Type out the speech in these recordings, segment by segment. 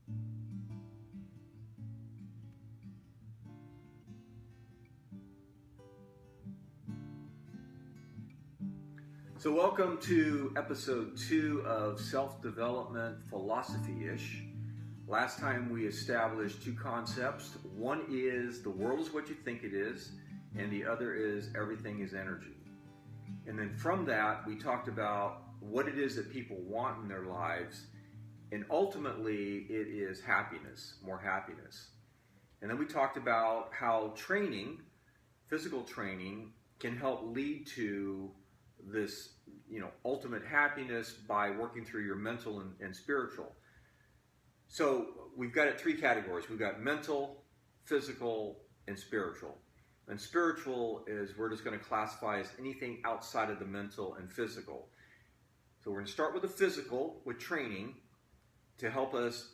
So welcome to episode 2 of Self-Development Philosophyish. Last time we established two concepts. One is the world is what you think it is, and the other is everything is energy. And then from that, we talked about what it is that people want in their lives, and ultimately it is happiness, more happiness. And then we talked about how training, physical training, can help lead to this, ultimate happiness by working through your mental and spiritual. So we've got it 3 categories. We've got mental, physical, and spiritual. And spiritual is, we're just going to classify as anything outside of the mental and physical. So we're going to start with the physical, with training, to help us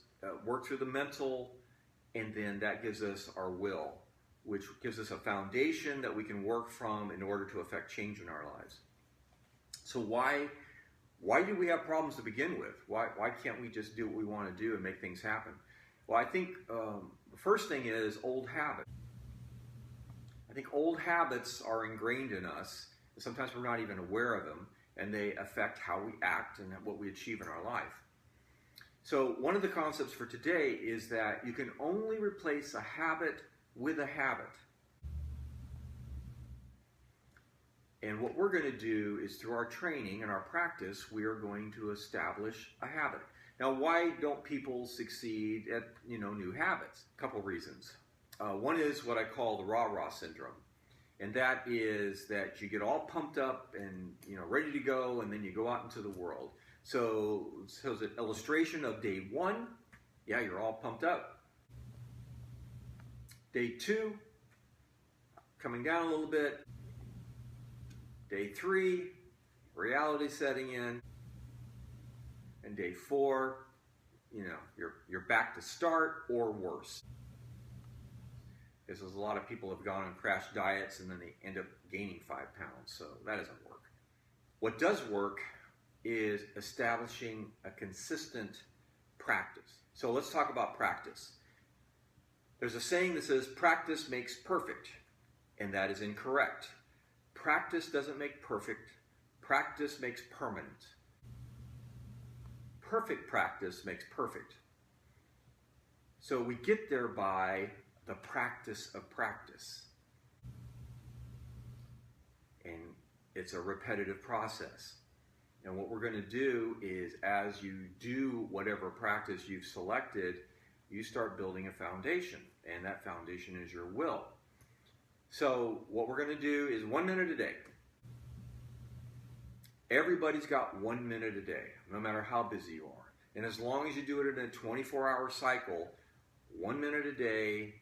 work through the mental, and then that gives us our will, which gives us a foundation that we can work from in order to affect change in our lives. So why do we have problems to begin with? Why can't we just do what we want to do and make things happen? Well, I think the first thing is old habits. I think old habits are ingrained in us, and sometimes we're not even aware of them, and they affect how we act and what we achieve in our life. So one of the concepts for today is that you can only replace a habit with a habit. And what we're going to do is, through our training and our practice, we are going to establish a habit. Now, why don't people succeed at new habits? A couple reasons. One is what I call the rah-rah syndrome. And that is that you get all pumped up and ready to go, and then you go out into the world. So it's an illustration of day 1. Yeah, you're all pumped up. Day 2, coming down a little bit. Day 3, reality setting in. And day 4, you're back to start or worse. Because there's a lot of people have gone on crash diets and then they end up gaining 5 pounds. So that doesn't work. What does work is establishing a consistent practice. So let's talk about practice. There's a saying that says practice makes perfect, and that is incorrect. Practice doesn't make perfect. Practice makes permanent. Perfect practice makes perfect. So we get there by the practice of practice. And it's a repetitive process. And what we're going to do is, as you do whatever practice you've selected, you start building a foundation. And that foundation is your will. So what we're going to do is 1 minute a day. Everybody's got 1 minute a day, no matter how busy you are. And as long as you do it in a 24-hour cycle, 1 minute a day,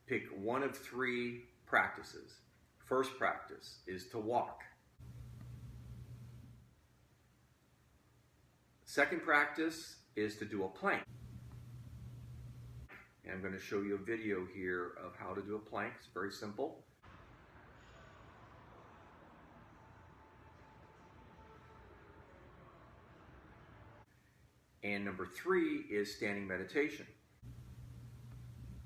pick one of 3 practices. First practice is to walk. Second practice is to do a plank. And I'm going to show you a video here of how to do a plank. It's very simple. And number 3 is standing meditation.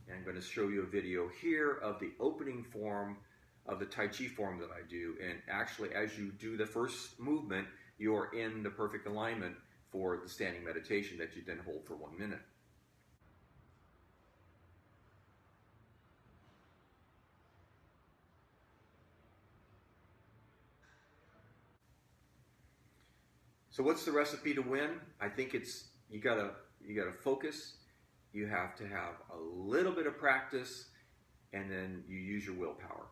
And I'm going to show you a video here of the opening form of the Tai Chi form that I do. And actually, as you do the first movement, you're in the perfect alignment for the standing meditation that you then hold for 1 minute. So what's the recipe to win? I think it's you gotta focus. You have to have a little bit of practice, and then you use your willpower.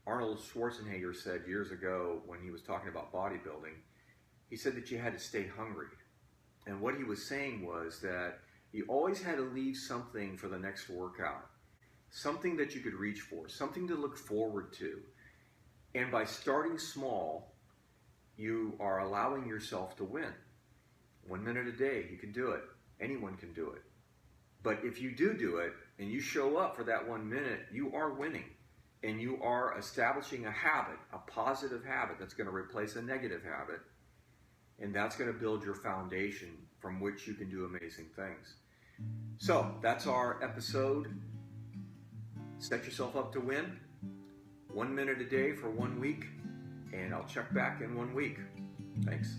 Arnold Schwarzenegger said years ago, when he was talking about bodybuilding, he said that you had to stay hungry. And what he was saying was that you always had to leave something for the next workout, something that you could reach for, something to look forward to. And by starting small, you are allowing yourself to win. 1 minute a day, you can do it. Anyone can do it. But if you do it, and you show up for that 1 minute, you are winning. And you are establishing a habit, a positive habit that's going to replace a negative habit. and that's going to build your foundation from which you can do amazing things. So that's our episode. Set yourself up to win. 1 minute a day for 1 week, and I'll check back in 1 week. Thanks.